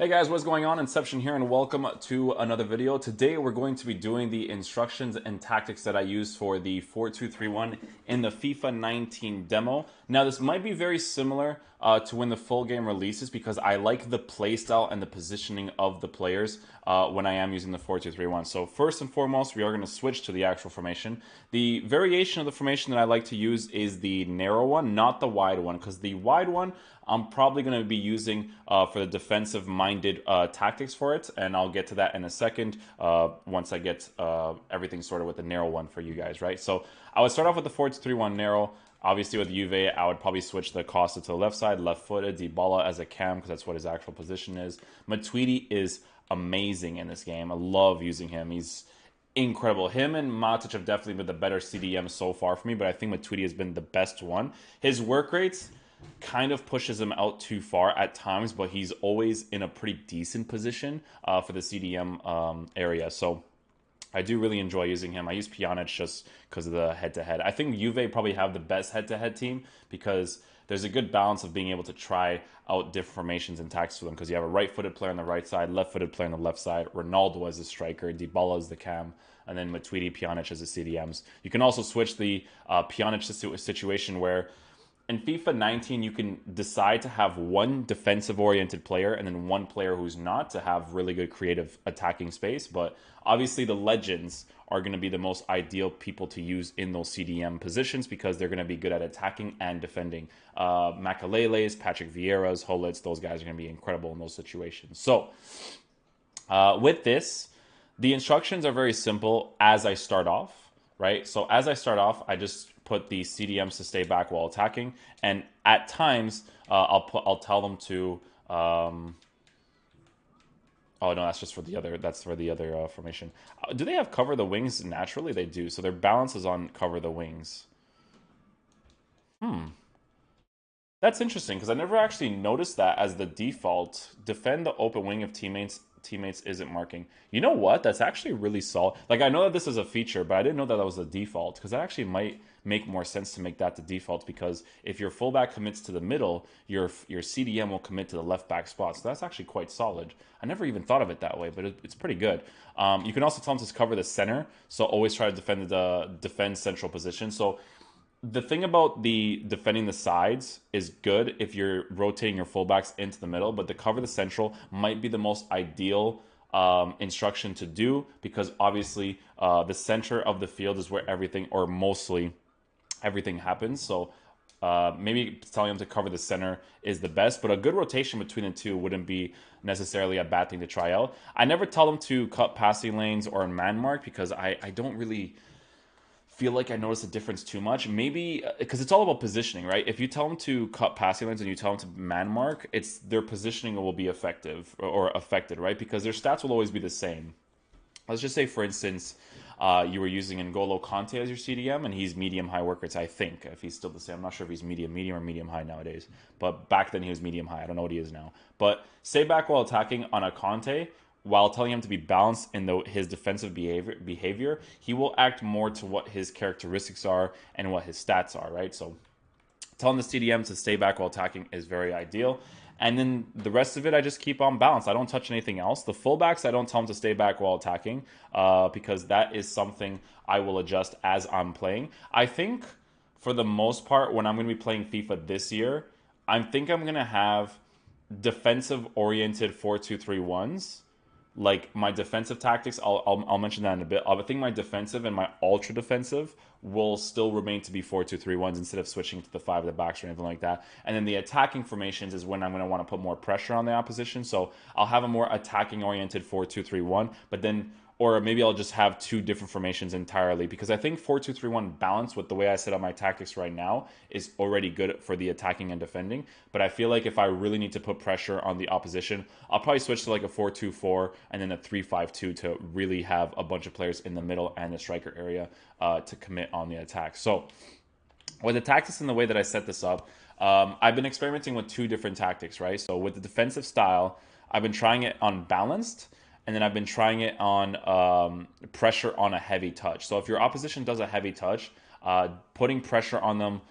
Hey guys, what's going on? Inception here and welcome to another video. Today we're going to be doing the instructions and tactics that I use for the 4-2-3-1 in the FIFA 19 demo. Now this might be very similar to when the full game releases because I like the playstyle and the positioning of the players when I am using the 4-2-3-1. So first and foremost, we are going to switch to the actual formation. The variation of the formation that I like to use is the narrow one, not the wide one, because the wide one I'm probably going to be using for the defensive-minded tactics for it, and I'll get to that in a second once I get everything sorted with the narrow one for you guys, right? So I would start off with the 4-2-3-1 narrow. Obviously, with Juve, I would probably switch the Costa to the left side, left-footed, Dybala as a cam, because that's what his actual position is. Matuidi is amazing in this game. I love using him. He's incredible. Him and Matic have definitely been the better CDM so far for me, but I think Matuidi has been the best one. His work rates kind of pushes him out too far at times, but he's always in a pretty decent position for the CDM area. So I do really enjoy using him. I use Pjanic just because of the head-to-head. I think Juve probably have the best head-to-head team because there's a good balance of being able to try out different formations and tactics for them because you have a right-footed player on the right side, left-footed player on the left side, Ronaldo as a striker, Dybala as the cam, and then Matuidi, Pjanic as the CDMs. You can also switch the Pjanic situation where in FIFA 19, you can decide to have one defensive-oriented player and then one player who's not to have really good creative attacking space. But obviously, the legends are going to be the most ideal people to use in those CDM positions because they're going to be good at attacking and defending. Makaleles, Patrick Vieira's, Holitz, those guys are going to be incredible in those situations. So with this, the instructions are very simple as I start off, right? So as I start off, I just put the CDMs to stay back while attacking, and at times I'll tell them to. Oh no, that's just for the other. That's for the other formation. Do they have cover the wings naturally? They do. So their balance is on cover the wings. That's interesting because I never actually noticed that as the default. Defend the open wing if teammates isn't marking. You know what? That's actually really solid. Like I know that this is a feature, but I didn't know that that was the default because that actually might make more sense to make that the default because if your fullback commits to the middle, your CDM will commit to the left back spot. So that's actually quite solid. I never even thought of it that way, but it's pretty good. You can also tell them to cover the center, so always try to defend central position. So the thing about the defending the sides is good if you're rotating your fullbacks into the middle, but to cover the central might be the most ideal instruction to do because obviously the center of the field is where everything or mostly everything happens. So maybe telling them to cover the center is the best, but a good rotation between the two wouldn't be necessarily a bad thing to try out. I never tell them to cut passing lanes or man mark because I don't really feel like I notice a difference too much. Maybe because it's all about positioning, right? If you tell them to cut passing lanes and you tell them to man mark, it's their positioning will be effective or affected, right? Because their stats will always be the same. Let's just say, for instance, you were using N'Golo Conte as your CDM, and he's medium high work rates. I think if he's still the same, I'm not sure if he's medium or medium high nowadays. But back then he was medium high. I don't know what he is now. But stay back while attacking on a Conte while telling him to be balanced in his defensive behavior, he will act more to what his characteristics are and what his stats are, right? So telling the CDM to stay back while attacking is very ideal. And then the rest of it, I just keep on balance. I don't touch anything else. The fullbacks, I don't tell them to stay back while attacking because that is something I will adjust as I'm playing. I think for the most part, when I'm going to be playing FIFA this year, I think I'm going to have defensive-oriented 4-2-3-1s like my defensive tactics. I'll mention that in a bit. I think my defensive and my ultra defensive will still remain to be 4-2-3-1s instead of switching to the five of the backs or anything like that. And then the attacking formations is when I'm going to want to put more pressure on the opposition. So I'll have a more attacking oriented 4-2-3-1, but then or maybe I'll just have two different formations entirely because I think 4-2-3-1 balance with the way I set up my tactics right now is already good for the attacking and defending. But I feel like if I really need to put pressure on the opposition, I'll probably switch to like a 4-2-4 and then a 3-5-2 to really have a bunch of players in the middle and the striker area to commit on the attack. So with the tactics and the way that I set this up, I've been experimenting with two different tactics, right? So with the defensive style, I've been trying it on balanced and then I've been trying it on pressure on a heavy touch. So if your opposition does a heavy touch, putting pressure on them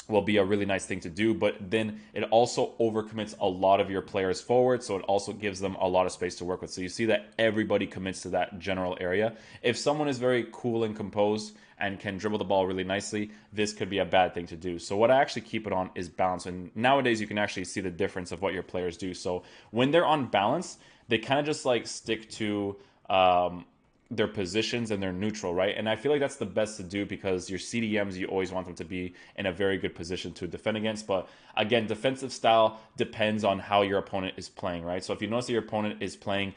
will be a really nice thing to do, but then it also overcommits a lot of your players forward, so it also gives them a lot of space to work with. So you see that everybody commits to that general area. If someone is very cool and composed and can dribble the ball really nicely, this could be a bad thing to do. So what I actually keep it on is balance, and nowadays you can actually see the difference of what your players do. So when they're on balance, they kind of just like stick to their positions and they're neutral, right? And I feel like that's the best to do because your CDMs, you always want them to be in a very good position to defend against. But again, defensive style depends on how your opponent is playing, right? So if you notice that your opponent is playing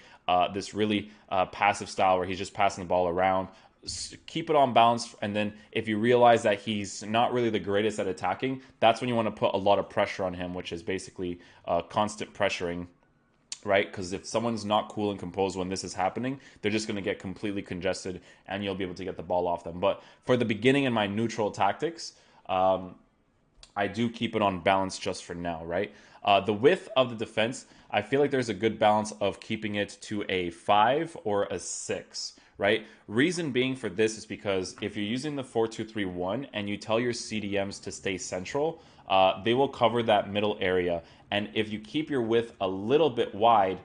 this really passive style where he's just passing the ball around, keep it on balance. And then if you realize that he's not really the greatest at attacking, that's when you want to put a lot of pressure on him, which is basically constant pressuring, right? Because if someone's not cool and composed when this is happening, they're just going to get completely congested and you'll be able to get the ball off them. But for the beginning in my neutral tactics, I do keep it on balance just for now, right? The width of the defense, I feel like there's a good balance of keeping it to a 5 or a 6, right? Reason being for this is because if you're using the 4-2-3-1 and you tell your CDMs to stay central, they will cover that middle area. And if you keep your width a little bit wide,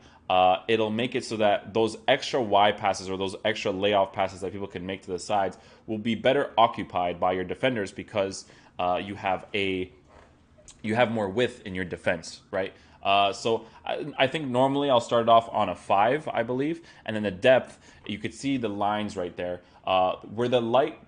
it'll make it so that those extra wide passes or those extra layoff passes that people can make to the sides will be better occupied by your defenders because you have more width in your defense, right? So I think normally I'll start it off on a 5, I believe, and then the depth, you could see the lines right there where the light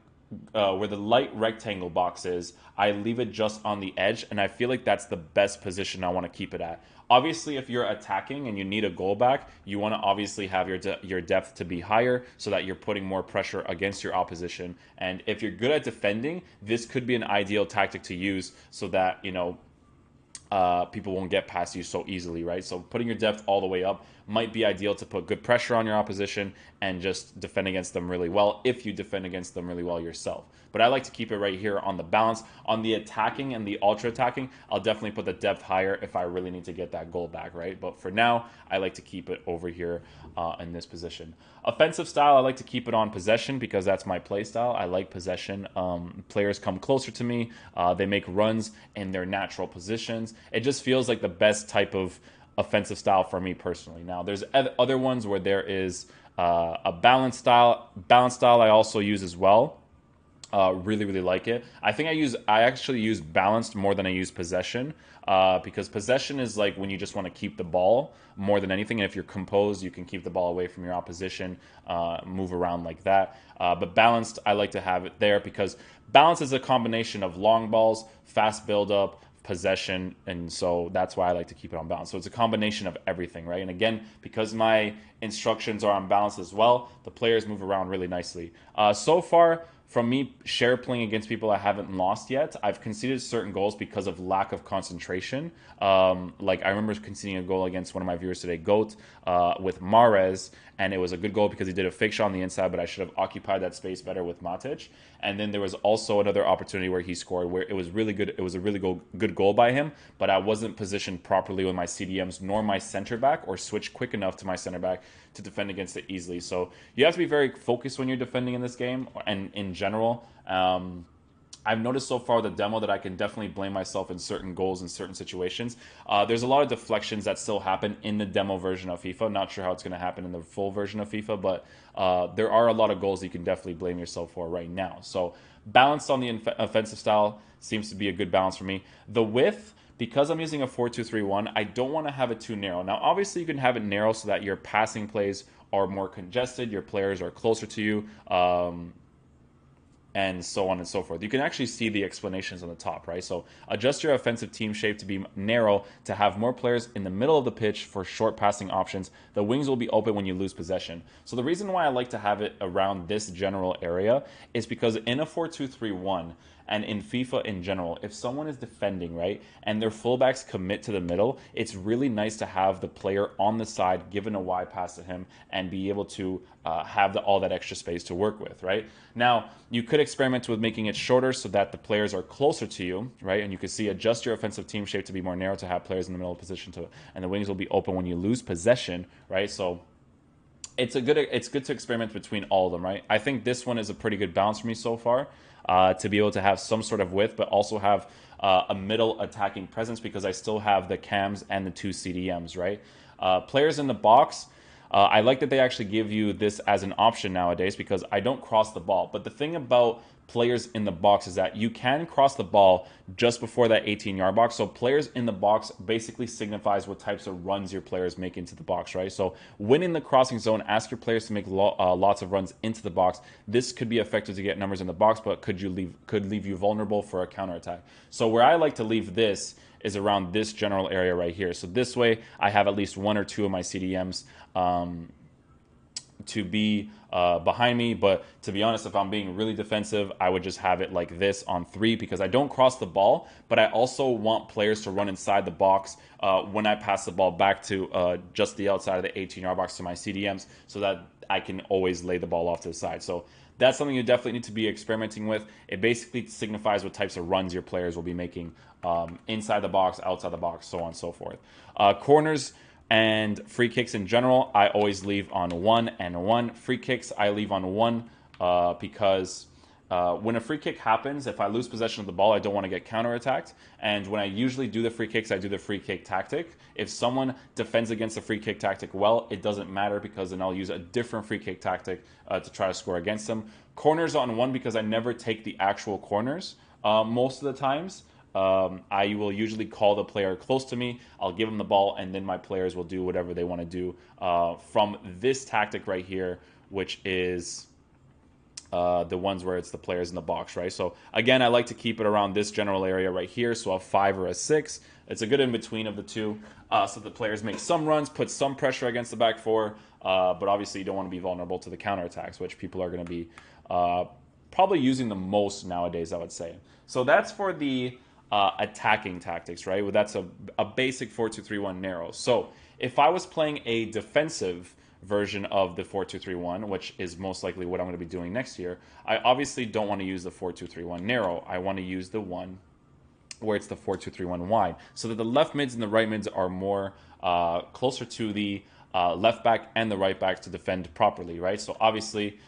rectangle box is. I leave it just on the edge, and I feel like that's the best position I want to keep it at. Obviously, if you're attacking and you need a goal back, you want to obviously have your depth to be higher so that you're putting more pressure against your opposition. And if you're good at defending, this could be an ideal tactic to use so that people won't get past you so easily, right? So putting your depth all the way up might be ideal to put good pressure on your opposition and just defend against them really well if you defend against them really well yourself. But I like to keep it right here on the balance. On the attacking and the ultra attacking, I'll definitely put the depth higher if I really need to get that goal back, right? But for now, I like to keep it over here in this position. Offensive style, I like to keep it on possession because that's my play style. I like possession. Players come closer to me. They make runs in their natural positions. It just feels like the best type of offensive style for me personally. Now, there's other ones where there is a balanced style. Balanced style I also use as well. Really, really like it. I actually use balanced more than I use possession because possession is like when you just want to keep the ball more than anything. And if you're composed, you can keep the ball away from your opposition, move around like that. But balanced, I like to have it there because balance is a combination of long balls, fast build up, possession, and so that's why I like to keep it on balance. So it's a combination of everything, right? And again, because my instructions are on balance as well, the players move around really nicely. So far, from me share playing against people I haven't lost yet, I've conceded certain goals because of lack of concentration. Like I remember conceding a goal against one of my viewers today, Goat, with Mahrez, and it was a good goal because he did a fake shot on the inside, but I should have occupied that space better with Matic. And then there was also another opportunity where he scored, where it was really good. It was a really good goal by him, but I wasn't positioned properly with my CDMs nor my center back, or switch quick enough to my center back to defend against it easily. So you have to be very focused when you're defending in this game and in general. I've noticed so far the demo that I can definitely blame myself in certain goals in certain situations. There's a lot of deflections that still happen in the demo version of FIFA. Not sure how it's going to happen in the full version of FIFA, but there are a lot of goals you can definitely blame yourself for right now. So balanced on the offensive style seems to be a good balance for me. The width, because I'm using a 4-2-3-1, I don't want to have it too narrow. Now, obviously, you can have it narrow so that your passing plays are more congested, your players are closer to you, and so on and so forth. You can actually see the explanations on the top, right? So adjust your offensive team shape to be narrow to have more players in the middle of the pitch for short passing options. The wings will be open when you lose possession. So the reason why I like to have it around this general area is because in a 4-2-3-1, and in FIFA in general, if someone is defending, right, and their fullbacks commit to the middle, it's really nice to have the player on the side given a wide pass to him and be able to have all that extra space to work with, right? Now, you could experiment with making it shorter so that the players are closer to you, right? And you can see adjust your offensive team shape to be more narrow to have players in the middle of position to, and the wings will be open when you lose possession, right? So it's good to experiment between all of them, right? I think this one is a pretty good balance for me so far, to be able to have some sort of width, but also have a middle attacking presence because I still have the cams and the two CDMs, right? Players in the box. I like that they actually give you this as an option nowadays because I don't cross the ball. But the thing about players in the box is that you can cross the ball just before that 18-yard box. So players in the box basically signifies what types of runs your players make into the box, right? So when in the crossing zone, ask your players to make lots of runs into the box. This could be effective to get numbers in the box, but could leave you vulnerable for a counterattack. So where I like to leave this is around this general area right here. So this way, I have at least one or two of my CDMs to be behind me. But to be honest, if I'm being really defensive, I would just have it like this on 3 because I don't cross the ball, but I also want players to run inside the box when I pass the ball back to just the outside of the 18-yard box to my CDMs so that I can always lay the ball off to the side. So that's something you definitely need to be experimenting with. It basically signifies what types of runs your players will be making inside the box, outside the box, so on and so forth. Corners and free kicks in general, I always leave on 1 and 1. Free kicks, I leave on 1 because when a free kick happens, if I lose possession of the ball, I don't want to get counterattacked. And when I usually do the free kicks, I do the free kick tactic. If someone defends against the free kick tactic well, it doesn't matter because then I'll use a different free kick tactic to try to score against them. Corners on 1 because I never take the actual corners most of the times. I will usually call the player close to me. I'll give them the ball, and then my players will do whatever they want to do from this tactic right here, which is the ones where it's the players in the box, right? So again, I like to keep it around this general area right here. So a 5 or a 6. It's a good in between of the two. So the players make some runs, put some pressure against the back four, but obviously you don't want to be vulnerable to the counterattacks, which people are going to be probably using the most nowadays, I would say. So that's for the attacking tactics, right? Well, that's a basic 4-2-3-1 narrow. So if I was playing a defensive version of the 4-2-3-1, which is most likely what I'm going to be doing next year, I obviously don't want to use the 4-2-3-1 narrow. I want to use the one where it's the 4-2-3-1 wide, so that the left mids and the right mids are more closer to the left back and the right back to defend properly, right? So obviously,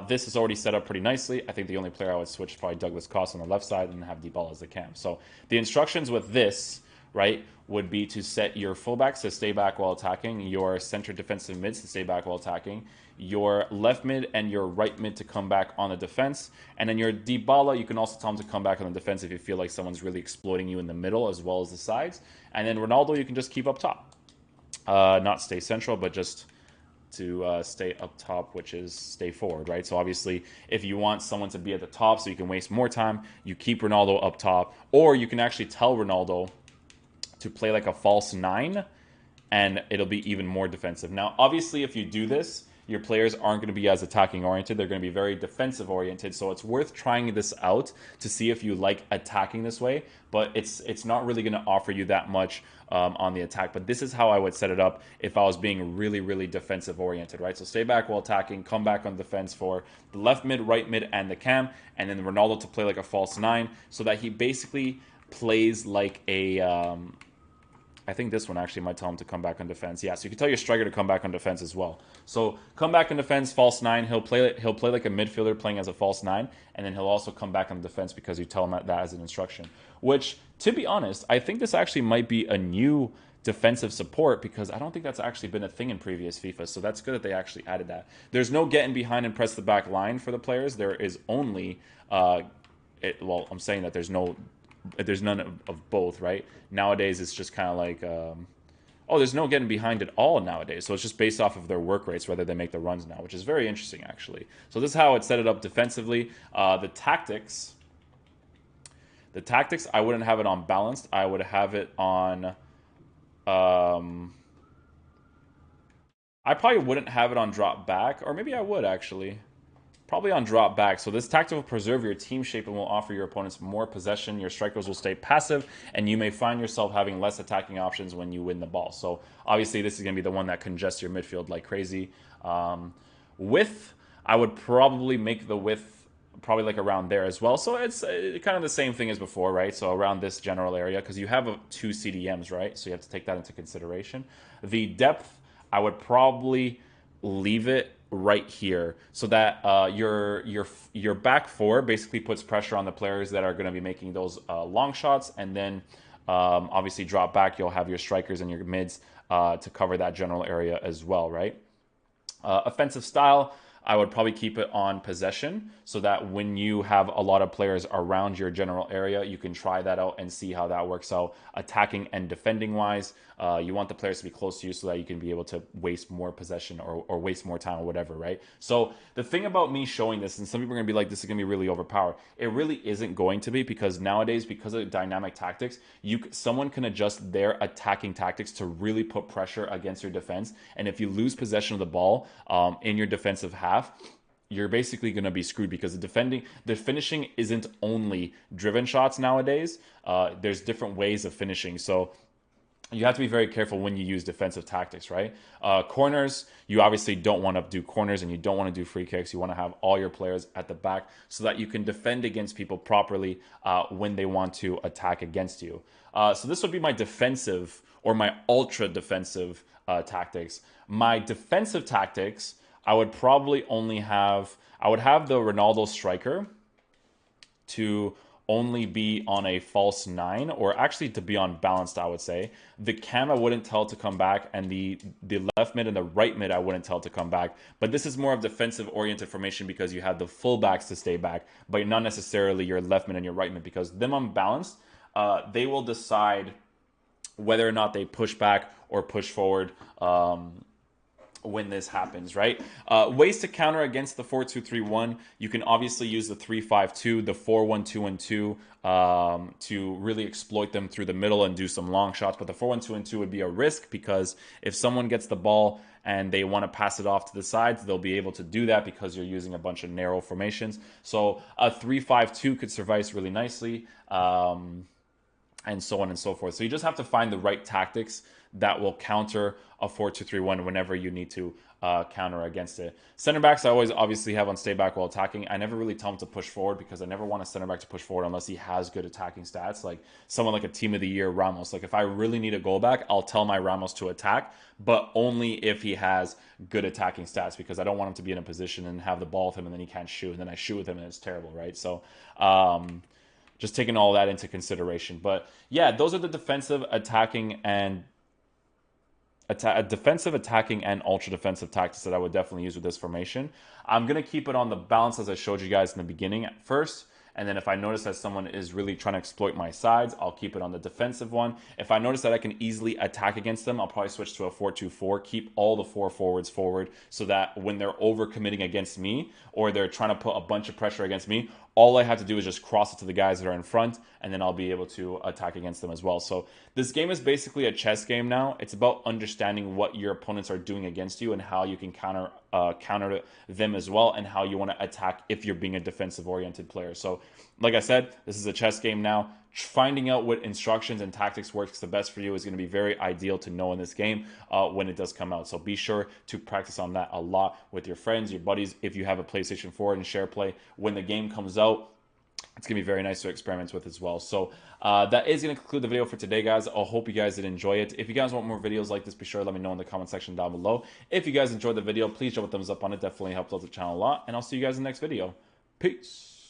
this is already set up pretty nicely. I think the only player I would switch is probably Douglas Costa on the left side and have Dybala as the cam. So the instructions with this, right, would be to set your fullbacks to stay back while attacking, your center defensive mids to stay back while attacking, your left mid and your right mid to come back on the defense, and then your Dybala, you can also tell him to come back on the defense if you feel like someone's really exploiting you in the middle as well as the sides. And then Ronaldo, you can just keep up top. Not stay central, but just to stay up top, which is stay forward, right? So obviously, if you want someone to be at the top so you can waste more time, you keep Ronaldo up top, or you can actually tell Ronaldo to play like a false 9, and it'll be even more defensive. Now, obviously, if you do this, your players aren't going to be as attacking oriented. They're going to be very defensive oriented. So it's worth trying this out to see if you like attacking this way. But it's not really going to offer you that much on the attack. But this is how I would set it up if I was being really, really defensive oriented, right? So stay back while attacking, come back on defense for the left mid, right mid, and the cam, and then Ronaldo to play like a false 9, so that he basically plays like a. I think this one actually might tell him to come back on defense. Yeah, so you can tell your striker to come back on defense as well. So come back on defense, false 9. He'll play like a midfielder playing as a false 9, and then he'll also come back on defense because you tell him that as an instruction. Which, to be honest, I think this actually might be a new defensive support because I don't think that's actually been a thing in previous FIFA. So that's good that they actually added that. There's no getting behind and press the back line for the players. There is only, well, I'm saying that there's none of both, right? Nowadays, it's just kind of like, there's no getting behind at all nowadays. So it's just based off of their work rates, whether they make the runs now, which is very interesting, actually. So this is how it set it up defensively. The tactics, I wouldn't have it on balanced. I would have it on, I probably wouldn't have it on drop back, or maybe I would actually. Probably on drop back. So this tactic will preserve your team shape and will offer your opponents more possession. Your strikers will stay passive, and you may find yourself having less attacking options when you win the ball. So obviously this is going to be the one that congests your midfield like crazy. Width, I would probably make the width probably like around there as well. So it's kind of the same thing as before, right? So around this general area, because you have 2 CDMs, right? So you have to take that into consideration. The depth, I would probably leave it right here so that your back four basically puts pressure on the players that are going to be making those long shots, and then obviously drop back. You'll have your strikers and your mids to cover that general area as well, right? Offensive style, I would probably keep it on possession so that when you have a lot of players around your general area, you can try that out and see how that works out. Attacking and defending wise, you want the players to be close to you so that you can be able to waste more possession or waste more time or whatever, right? So the thing about me showing this, and some people are going to be like, this is going to be really overpowered. It really isn't going to be, because nowadays, because of dynamic tactics, someone can adjust their attacking tactics to really put pressure against your defense. And if you lose possession of the ball in your defensive half, you're basically going to be screwed, because the finishing isn't only driven shots nowadays. There's different ways of finishing. So you have to be very careful when you use defensive tactics, right? Corners, you obviously don't want to do corners and you don't want to do free kicks. You want to have all your players at the back so that you can defend against people properly when they want to attack against you. So this would be my defensive or my ultra defensive tactics. My defensive tactics, I would probably I would have the Ronaldo striker to only be on a false 9, or actually to be on balanced, I would say. The cam I wouldn't tell to come back, and the left mid and the right mid I wouldn't tell to come back. But this is more of defensive oriented formation because you have the fullbacks to stay back, but not necessarily your left mid and your right mid, because them unbalanced, they will decide whether or not they push back or push forward when this happens, right? Ways to counter against the 4-2-3-1. You can obviously use the 3-5-2, the 4-1-2-1-2 to really exploit them through the middle and do some long shots. But the 4-1-2-1-2 would be a risk, because if someone gets the ball and they want to pass it off to the sides, they'll be able to do that because you're using a bunch of narrow formations. So a 3-5-2 could suffice really nicely. And so on and so forth. So you just have to find the right tactics that will counter a 4-2-3-1 whenever you need to counter against it. Center backs I always obviously have on stay back while attacking. I never really tell him to push forward, because I never want a center back to push forward unless he has good attacking stats. Like someone like a team of the year Ramos. Like if I really need a goal back, I'll tell my Ramos to attack, but only if he has good attacking stats, because I don't want him to be in a position and have the ball with him and then he can't shoot, and then I shoot with him and it's terrible, right? So just taking all that into consideration. But yeah, those are the defensive, attacking, and defensive, attacking, and ultra defensive tactics that I would definitely use with this formation. I'm going to keep it on the balance as I showed you guys in the beginning at first. And then if I notice that someone is really trying to exploit my sides, I'll keep it on the defensive one. If I notice that I can easily attack against them, I'll probably switch to a 4-2-4, keep all the 4 forwards forward, so that when they're overcommitting against me or they're trying to put a bunch of pressure against me, all I have to do is just cross it to the guys that are in front, and then I'll be able to attack against them as well. So this game is basically a chess game now. It's about understanding what your opponents are doing against you and how you can counter them as well, and how you want to attack if you're being a defensive oriented player. So like I said, this is a chess game now. Finding out what instructions and tactics works the best for you is going to be very ideal to know in this game when it does come out. So be sure to practice on that a lot with your friends, your buddies, if you have a PlayStation 4 and share play. When the game comes out, it's going to be very nice to experiment with as well. So that is going to conclude the video for today, guys. I hope you guys did enjoy it. If you guys want more videos like this, be sure to let me know in the comment section down below. If you guys enjoyed the video, please drop a thumbs up on it. Definitely helps out the channel a lot. And I'll see you guys in the next video. Peace.